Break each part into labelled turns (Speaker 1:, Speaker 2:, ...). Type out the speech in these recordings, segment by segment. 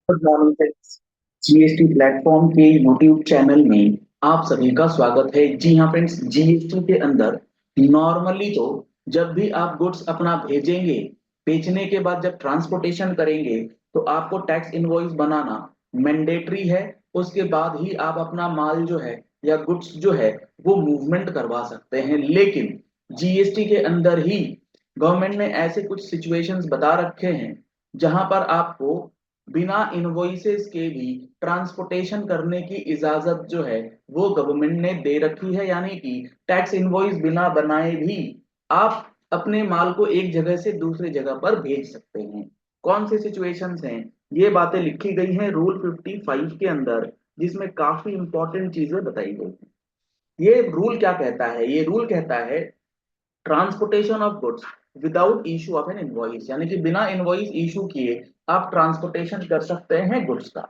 Speaker 1: Good morning friends. GST platform के YouTube channel में आप सभी का स्वागत है। जी हाँ फ्रेंड्स, जीएसटी के अंदर नॉर्मली तो जब भी आप गुड्स अपना भेजेंगे, बेचने के बाद जब ट्रांसपोर्टेशन करेंगे तो आपको टैक्स इनवॉइस बनाना मैंडेटरी है। उसके बाद ही आप अपना माल जो है या गुड्स जो है वो मूवमेंट करवा सकते हैं। लेकिन जीएसटी के अंदर ही गवर्नमेंट ने ऐसे कुछ सिचुएशंस बता रखे हैं जहां पर आपको बिना इनवॉइसेस के भी ट्रांसपोर्टेशन करने की इजाजत जो है वो गवर्नमेंट ने दे रखी है। यानी कि टैक्स इनवॉइस बिना बनाए भी आप अपने माल को एक जगह से दूसरी जगह पर भेज सकते हैं। कौन सी सिचुएशंस हैं, ये बातें लिखी गई हैं रूल 55 के अंदर, जिसमें काफी इंपॉर्टेंट चीजें बताई गई हैं। ये रूल क्या कहता है? ये रूल कहता है transportation of goods without issue of an invoice, यानी कि बिना इनवॉइस इशू किए आप ट्रांसपोर्टेशन कर सकते हैं गुड्स का।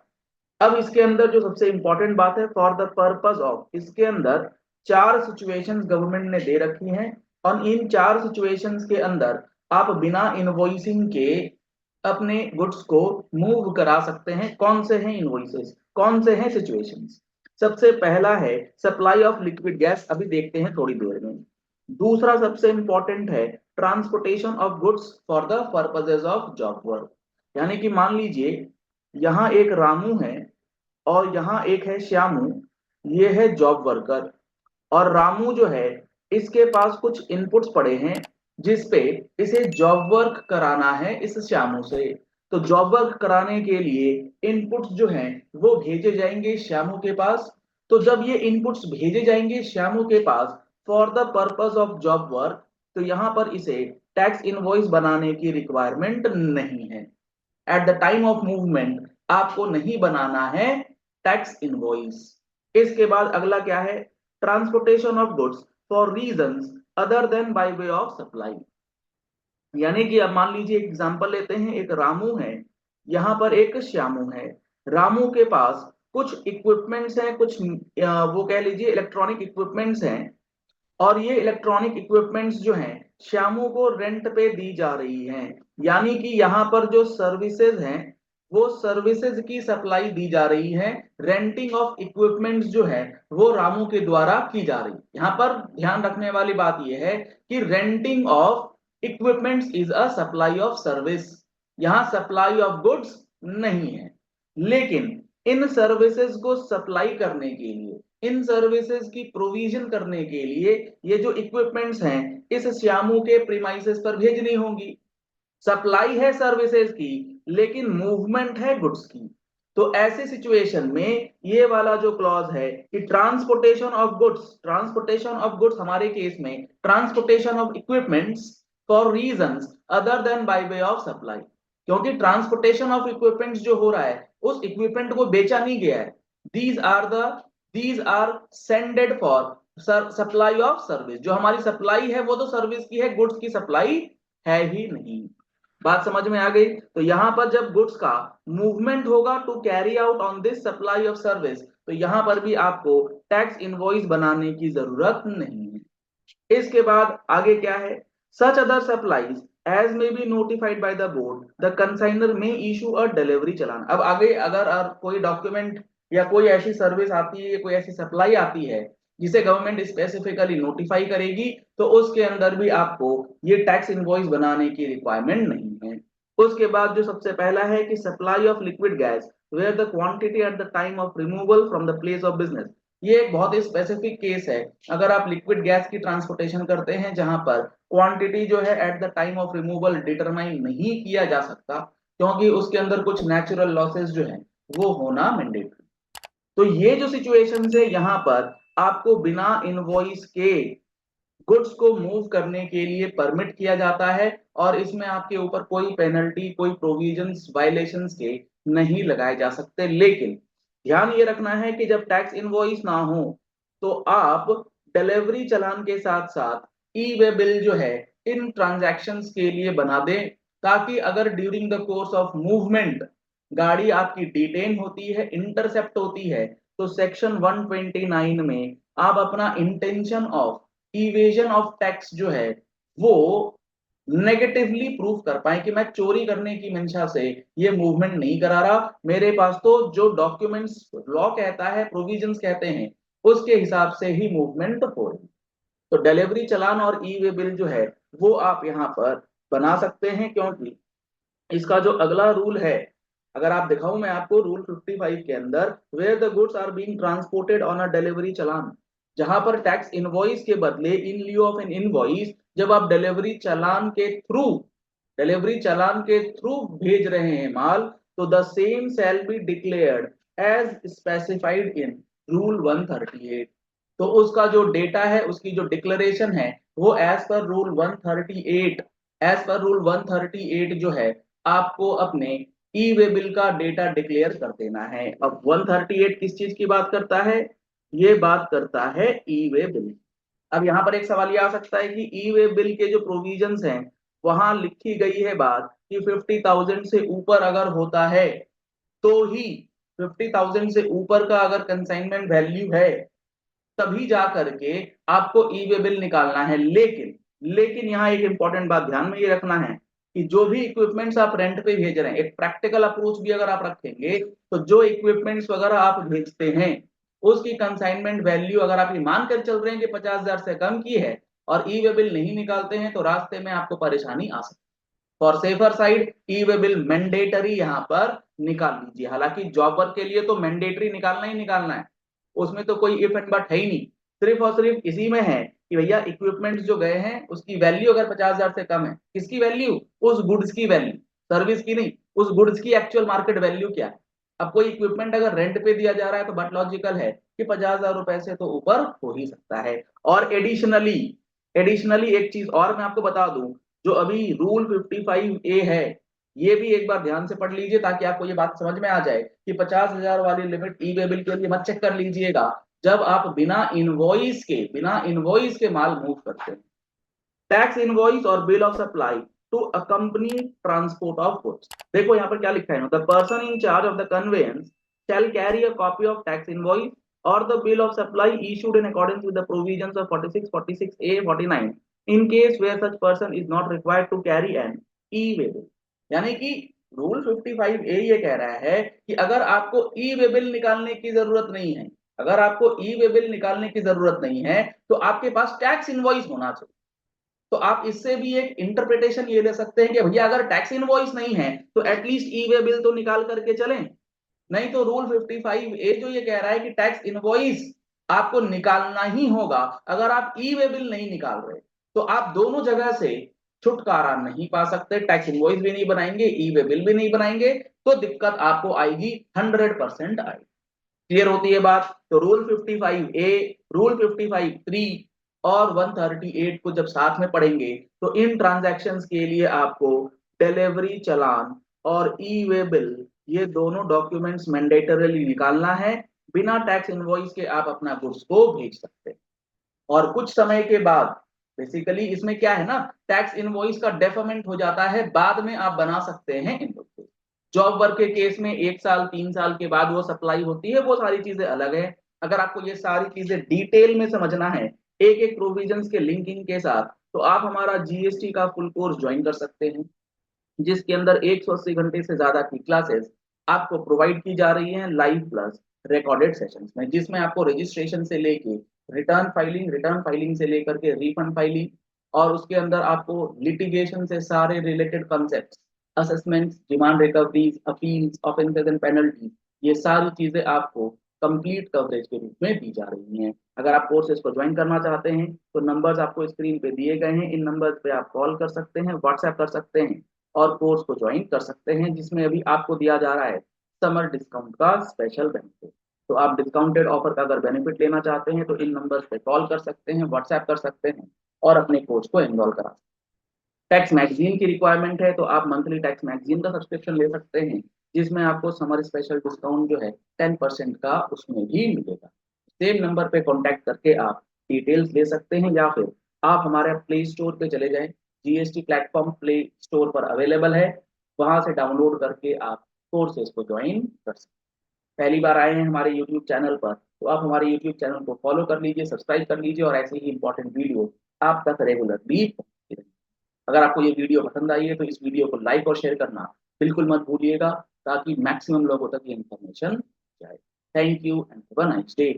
Speaker 1: अब इसके अंदर जो सबसे इंपॉर्टेंट बात है, फॉर द पर्पस ऑफ, इसके अंदर चार सिचुएशंस गवर्नमेंट ने दे रखी हैं और इन चार सिचुएशंस के अंदर आप बिना इनवॉइसिंग के अपने गुड्स को मूव करा सकते हैं। कौन से हैं इनवॉइसेस, कौन से हैं सिचुएशंस? सबसे पहला है सप्लाई ऑफ लिक्विड गैस, अभी देखते हैं थोड़ी देर में। दूसरा सबसे इंपॉर्टेंट है transportation of goods for the purposes of job work, यानी कि मान लीजिए यहाँ एक रामू है और यहाँ एक है श्यामू, ये है जॉब वर्कर। और रामू जो है, इसके पास कुछ इनपुट्स पड़े हैं जिसपे इसे जॉब वर्क कराना है इस श्यामू से। तो जॉब वर्क कराने के लिए इनपुट्स जो हैं वो भेजे जाएंगे श्यामू के पास। तो जब ये इनपुट्स भेजे जाएंगे श्यामू के पास for the purpose of job work, तो यहाँ पर इसे टैक्स इनवॉइस बनाने की रिक्वायरमेंट नहीं है। Eight the time of movement आपको नहीं बनाना है टैक्स इनवॉइस। इसके बाद अगला क्या है? Transportation of goods for reasons other than by way of supply, यानी कि अब मान लीजिए एग्जांपल लेते हैं, एक रामू है, यहाँ पर एक श्यामू है। रामू के पास कुछ इक्विपमेंट्स हैं, कुछ वो कह लीजिए इलेक्ट्रॉनिक इक्विपमेंट्स हैं, और ये इलेक्ट्रॉनिक इक्विपमेंट्स जो हैं श्यामू को रेंट पे दी जा रही हैं। यानी कि यहाँ पर जो सर्विसेज हैं वो सर्विसेज की सप्लाई दी जा रही है। रेंटिंग ऑफ इक्विपमेंट्स जो है वो रामू के द्वारा की जा रही है। यहाँ पर ध्यान रखने वाली बात यह है कि renting of equipments is a supply of service, यहाँ सप्लाई ऑफ गुड्स नहीं है। लेकिन इन सर्विसेज को सप्लाई करने के लिए, इन सर्विसेज की प्रोविजन करने के लिए ये जो इक्विपमेंट्स हैं इस श्यामू के प्रीमाइसेस पर भेजनी होंगी। सप्लाई है सर्विसेज की लेकिन मूवमेंट है गुड्स की। तो ऐसे सिचुएशन में ये वाला जो क्लॉज है कि transportation of goods, transportation of goods हमारे केस में transportation of equipments for reasons other than by way of supply, क्योंकि ट्रांसपोर्टेशन ऑफ इक्विपमेंट्स जो हो रहा है उस इक्विपमेंट को बेचा नहीं गया है। These are the these are sended for supply of service. जो हमारी सप्लाई है वो तो सर्विस की है, गुड्स की सप्लाई है ही नहीं। बात समझ में आ गई? तो यहां पर जब गुड्स का मूवमेंट होगा to carry out on this supply of service, तो यहां पर भी आपको टैक्स इनवॉइस बनाने की जरूरत नहीं है। इसके बाद आगे क्या है? Such other supplies as may be notified by the board the consignor may issue a delivery challan. अब आगे अगर कोई डॉक्यूमेंट या कोई ऐसी सर्विस आती है, कोई ऐसी सप्लाई आती है जिसे गवर्नमेंट स्पेसिफिकली नोटिफाई करेगी, तो उसके अंदर भी आपको ये टैक्स इनवॉइस बनाने की रिक्वायरमेंट नहीं है। उसके बाद जो सबसे पहला है कि supply of liquid gas where the quantity at the time of removal from the place of business. ये एक बहुत ही स्पेसिफिक केस है। अगर आप लिक्विड गैस की ट्रांसपोर्टेशन करते हैं जहां पर क्वांटिटी जो है eight the time of removal determine नहीं किया जा सकता, क्योंकि उसके अंदर कुछ नेचुरल लॉसेस जो है वो होना मैंडेटरी। तो ये जो सिचुएशन है यहाँ पर आपको बिना इनवॉइस के गुड्स को मूव करने के लिए परमिट किया जाता है, और इसमें आपके ऊपर कोई पेनल्टी, कोई प्रोविजंस वायलेशंस के नहीं लगाए जा सकते। लेकिन ध्यान ये रखना है कि जब टैक्स इनवॉइस ना हो तो आप डिलीवरी चालान के साथ साथ ई वे बिल जो है इन ट्रांजैक्शंस के लिए बना दें, ताकि अगर during the course of movement गाड़ी आपकी डिटेन होती है, इंटरसेप्ट होती है, तो सेक्शन 129 में आप अपना intention of evasion of tax जो है वो नेगेटिवली प्रूफ कर पाए कि मैं चोरी करने की मंशा से ये मूवमेंट नहीं करा रहा, मेरे पास तो जो डॉक्यूमेंट्स लॉ कहता है, प्रोविजंस कहते हैं, उसके हिसाब से ही मूवमेंट हो रही। तो डिलीवरी चालान और ई वे बिल जो है वो आप यहाँ पर बना सकते हैं, क्योंकि इसका जो अगला रूल है, अगर आप दिखाऊं मैं आपको रूल 55 के अंदर, where the goods are being transported on a delivery challan, जहां पर टैक्स इनवॉइस के बदले in lieu of an invoice, जब आप डिलीवरी चालान के थ्रू भेज रहे हैं माल, तो the same shall be declared as specified in rule 138। तो उसका जो डेटा है, उसकी जो डिक्लेरेशन है, वो as per rule 138, as per rule 138 जो है, आपको अपने ई वे बिल का डेटा डिक्लेयर कर देना है। अब 138 किस चीज की बात करता है? ये बात करता है ई वे बिल। अब यहाँ पर एक सवाल ये आ सकता है कि ई वे बिल के जो प्रोविजंस हैं, वहां लिखी गई है बात कि 50,000 से ऊपर अगर होता है तो ही, 50,000 से ऊपर का अगर कंसाइनमेंट वैल्यू है, तभी जा करके आपको ई वे बिल निकालना है। लेकिन यहाँ एक इंपॉर्टेंट बात ध्यान में ये रखना है कि जो भी इक्विपमेंट्स आप रेंट पे भेज रहे हैं, एक प्रैक्टिकल अप्रोच भी अगर आप रखेंगे, तो जो इक्विपमेंट्स वगैरह आप भेजते हैं, उसकी कंसाइनमेंट वैल्यू अगर आप ये मानकर चल रहे हैं कि 50,000 से कम की है और ई वे बिल नहीं निकालते हैं, तो रास्ते में आपको परेशानी आ सकती है। For safer side, E way bill mandatory यहाँ पर निकाल लीजिए। हालांकि जॉब वर्क के लिए तो मैंडेटरी निकालना ही निकालना है, उसमें तो कोई इफ एंड बट है ही नहीं। सिर्फ और सिर्फ इसी में है कि भैया इक्विपमेंट्स जो गए हैं उसकी वैल्यू अगर 50,000 से कम है, किसकी वैल्यू? उस गुड्स की वैल्यू, सर्विस की नहीं, उस गुड्स की एक्चुअल मार्केट वैल्यू क्या है। अब कोई इक्विपमेंट अगर रेंट पे दिया जा रहा है, तो बट लॉजिकल है कि 50,000 रुपए से तो ऊपर हो ही सकता है। और एडिशनली एडिशनली एक चीज और मैं आपको बता दूं, जो अभी रूल 55A है, ये भी एक बार ध्यान से पढ़ लीजिए ताकि आपको ये बात समझ में आ जाए कि 50,000 वाली लिमिट ई वे बिल के लिए मत चेक कर लीजिएगा जब आप बिना इनवॉइस के माल मूव करते हैं। टैक्स इनवॉइस और bill of supply to accompany transport of goods. देखो यहाँ पर क्या लिखा है, the person in charge of the conveyance shall carry a copy of tax invoice or the bill of supply issued in accordance with the provisions of 46, 46A, 49 in case where such person is not required to carry an e-way bill। यानी कि rule 55A ये कह रहा है कि अगर आपको ई way bill निकालने की जरूरत नहीं है, अगर आपको ई वे बिल निकालने की जरूरत नहीं है, तो आपके पास टैक्स इनवॉइस होना चाहिए। तो आप इससे भी एक इंटरप्रिटेशन ये ले सकते हैं कि भैया अगर टैक्स इनवॉइस नहीं है तो एटलीस्ट ई वे बिल तो निकाल करके चलें। नहीं तो रूल 55A जो ये कह रहा है कि टैक्स इनवॉइस आपको निकालना ही होगा। अगर आप ई वे बिल नहीं निकाल रहे, तो आप दोनों जगह से छुटकारा नहीं पा सकते, टैक्स इनवॉइस भी नहीं बनाएंगे, ई वे बिल भी नहीं बनाएंगे, तो दिक्कत आपको आएगी, 100% आएगी। क्लियर होती है बात? तो रूल 55A, रूल 55(3) और 138 को जब साथ में पढ़ेंगे, तो इन ट्रांजैक्शंस के लिए आपको डिलीवरी चालान और ई वे बिल, ये दोनों डॉक्यूमेंट्स मैंडेटरीली निकालना है। बिना टैक्स इनवॉइस के आप अपना गुड्स को भेज सकते हैं। और कुछ समय के बाद, बेसिकली इसमें क्या है ना, टैक्स इनवॉइस का डेफरमेंट हो जाता है, बाद में आप बना सकते हैं इन को। जॉब वर्क के केस में 1 साल 3 साल के बाद वो सप्लाई होती है, वो सारी चीजें अलग है। अगर आपको ये सारी चीजें डिटेल में समझना है, एक एक प्रोविजंस के लिंकिंग के साथ, तो आप हमारा जीएसटी का फुल कोर्स ज्वाइन कर सकते हैं, जिसके अंदर 180 घंटे से ज्यादा की क्लासेस आपको प्रोवाइड की जा रही हैं, लाइव प्लस रिकॉर्डेड सेशंस में, जिसमें आपको रजिस्ट्रेशन से लेके रिटर्न फाइलिंग से लेकर के रिफंड फाइलिंग, और उसके अंदर आपको लिटिगेशन से सारे related concepts, assessments, demand recoveries, appeals, offences and penalties, ये सारी चीजें आपको कंप्लीट कवरेज के रूप में दी जा रही हैं। अगर आप कोर्सेज को ज्वाइन करना चाहते हैं, तो नंबर्स आपको स्क्रीन पे दिए गए हैं, इन नंबर्स पे आप कॉल कर सकते हैं, व्हाट्सएप कर सकते हैं और कोर्स को ज्वाइन कर सकते हैं, जिसमें अभी आपको दिया जा रहा है समर डिस्काउंट का स्पेशल बेनिफिट। तो आप डिस्काउंटेड ऑफर का अगर बेनिफिट लेना चाहते हैं, तो इन नंबर्स पे कॉल कर सकते हैं, व्हाट्सएप कर सकते हैं और अपने कोर्स को एनरोल करा सकते हैं। टैक्स मैगजीन की रिक्वायरमेंट है, तो आप मंथली टैक्स मैगजीन का सब्सक्रिप्शन ले सकते हैं, जिसमें आपको समर स्पेशल डिस्काउंट जो है 10% का उसमें भी मिलेगा। सेम नंबर पे कांटेक्ट करके आप डिटेल्स ले सकते हैं, या फिर आप हमारे प्ले स्टोर पे चले जाएं, जीएसटी प्लेटफॉर्म प्ले स्टोर पर अवेलेबल है, वहां से डाउनलोड करके आप कोर्सेज को ज्वाइन कर सकते हैं। पहली बार आए हैं हमारे यूट्यूब चैनल पर, तो आप हमारे यूट्यूब चैनल को फॉलो कर लीजिए, सब्सक्राइब कर लीजिए, और ऐसे ही इंपॉर्टेंट वीडियो आप तक रेगुलरली पहुंचती रहेंगी। अगर आपको ये वीडियो पसंद आई है तो इस वीडियो को लाइक और शेयर करना बिल्कुल मत भूलिएगा, ताकि मैक्सिमम लोगों तक ये इन्फॉर्मेशन जाए। Thank you and have a nice day.